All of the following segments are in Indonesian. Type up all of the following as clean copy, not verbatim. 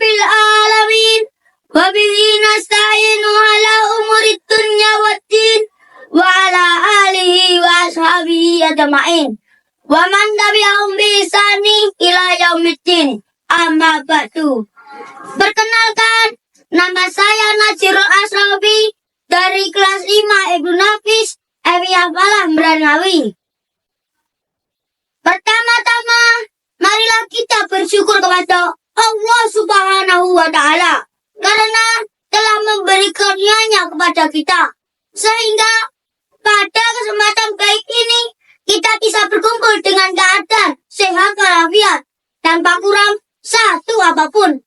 rabbil alamin. Wa bihi nasta'inu ala umurid dunya waddin. Wa ala alihi wa ashabihi ajma'in. Wa man tabi'ahum bi ihsani ila yaumiddin. Amma ba'du. Perkenalkan, nama saya Najirul Asrafi dari kelas 5 Ibnu Nafis Ewiyah Falah Meranawi. Pertama-tama, marilah kita bersyukur kepada Allah Subhanahu wa Ta'ala karena telah memberi karunia-Nya kepada kita, sehingga pada kesempatan baik ini kita bisa berkumpul dengan keadaan sehat walafiat tanpa kurang satu apapun.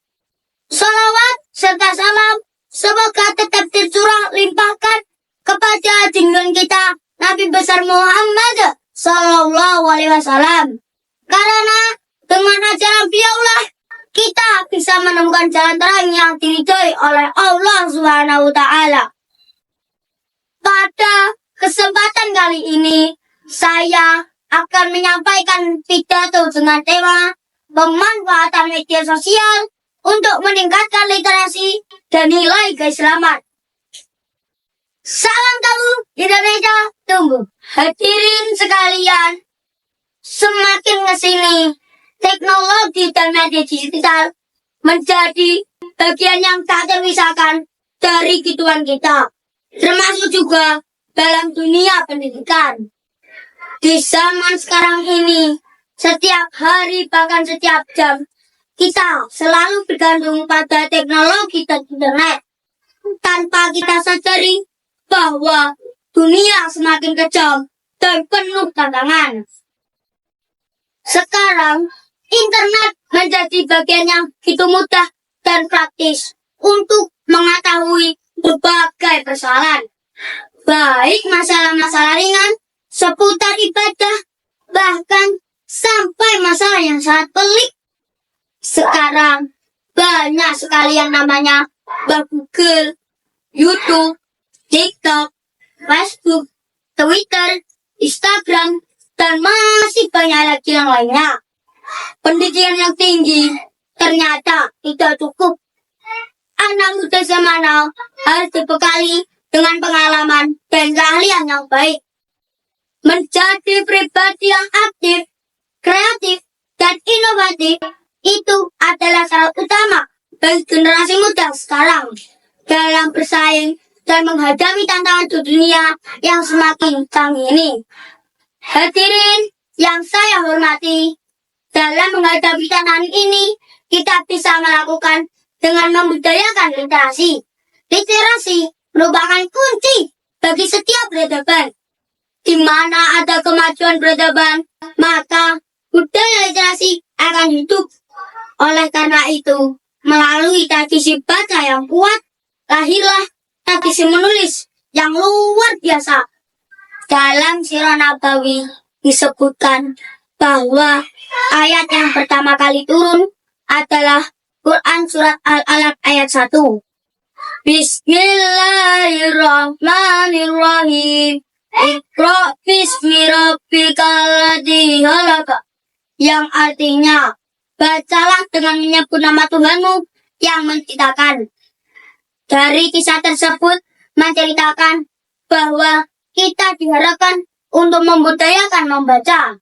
Salawat serta salam semoga tetap tercurah limpahkan kepada junjungan kita Nabi besar Muhammad Sallallahu Alaihi Wasallam. Karena dengan ajaran beliaulah kita bisa menemukan jalan terang yang diridhoi oleh Allah Subhanahu Wa Taala. Pada kesempatan kali ini saya akan menyampaikan pidato dengan tema pemanfaatan media sosial untuk meningkatkan literasi dan nilai keislaman. Salam tahu Indonesia tumbuh. Hadirin sekalian, semakin kesini teknologi dan media digital menjadi bagian yang tak terpisahkan dari kehidupan kita, termasuk juga dalam dunia pendidikan. Di zaman sekarang ini, setiap hari bahkan setiap jam, kita selalu bergantung pada teknologi dan internet. Tanpa kita sadari bahwa dunia semakin kejam dan penuh tantangan. Sekarang, internet menjadi bagian yang begitu mudah dan praktis untuk mengetahui berbagai persoalan. Baik masalah-masalah ringan seputar ibadah, bahkan sampai masalah yang sangat pelik. Sekarang banyak sekali yang namanya Google, YouTube, TikTok, Facebook, Twitter, Instagram, dan masih banyak lagi yang lainnya. Pendidikan yang tinggi ternyata tidak cukup. Anak muda zaman now harus dibekali dengan pengalaman dan keahlian yang baik. Menjadi pribadi yang aktif, kreatif, dan inovatif itu adalah syarat utama bagi generasi muda sekarang dalam bersaing dan menghadapi tantangan dunia yang semakin canggih ini. Hadirin yang saya hormati, dalam menghadapi tantangan ini kita bisa melakukan dengan membudayakan literasi. Literasi merupakan kunci bagi setiap peradaban. Di mana ada kemajuan peradaban, maka budaya literasi akan hidup. Oleh karena itu, melalui tradisi baca yang kuat, lahirlah tradisi menulis yang luar biasa. Dalam Sirah Nabawi disebutkan bahwa ayat yang pertama kali turun adalah Quran Surat Al-Alaq ayat 1. Bismillahirrahmanirrahim. Iqra bismi rabbikal ladzi khalaq. Yang artinya, bacalah dengan menyebut nama Tuhanmu yang menciptakan. Dari kisah tersebut menceritakan bahwa kita diharapkan untuk membudayakan membaca.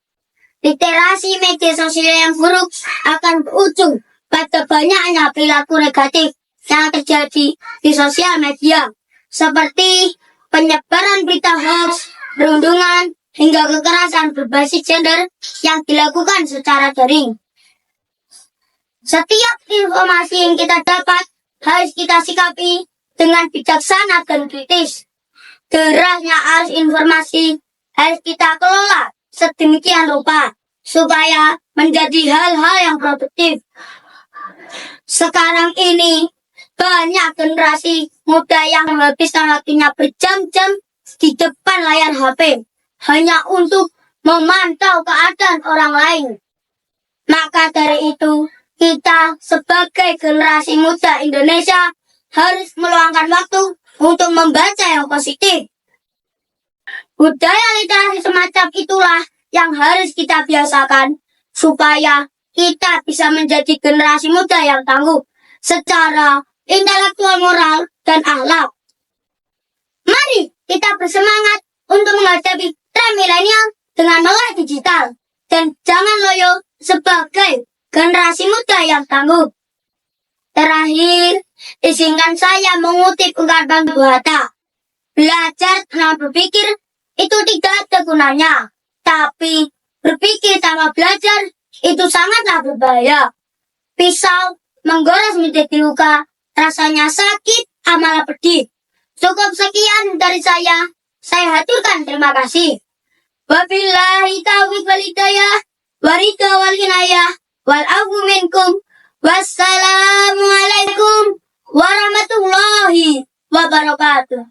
Literasi media sosial yang buruk akan berujung pada banyaknya perilaku negatif yang terjadi di sosial media, seperti penyebaran berita hoax, perundungan, hingga kekerasan berbasis gender yang dilakukan secara daring. Setiap informasi yang kita dapat harus kita sikapi dengan bijaksana dan kritis. Derasnya arus informasi harus kita kelola sedemikian rupa supaya menjadi hal-hal yang produktif. Sekarang ini banyak generasi muda yang menghabiskan waktunya berjam-jam di depan layar HP hanya untuk memantau keadaan orang lain. Maka dari itu, kita sebagai generasi muda Indonesia harus meluangkan waktu untuk membaca yang positif. Budaya literasi semacam itulah yang harus kita biasakan supaya kita bisa menjadi generasi muda yang tangguh, secara intelektual, moral, dan akhlak. Mari kita bersemangat untuk menghadapi tren milenial dengan melek digital. Dan jangan loyo sebagai generasi muda yang tangguh. Terakhir, izinkan saya mengutip ungkapan Bung Hatta. Belajar tanpa berpikir itu tidak ada gunanya. Tapi berpikir tanpa belajar itu sangatlah berbahaya. Pisau menggores menjadi luka, rasanya sakit, amalah pedih. Cukup sekian dari saya haturkan terima kasih. Wabillahi taufiq wal hidayah, waridha wal hinayah, wal afu minkum. Wassalamualaikum warahmatullahi wabarakatuh.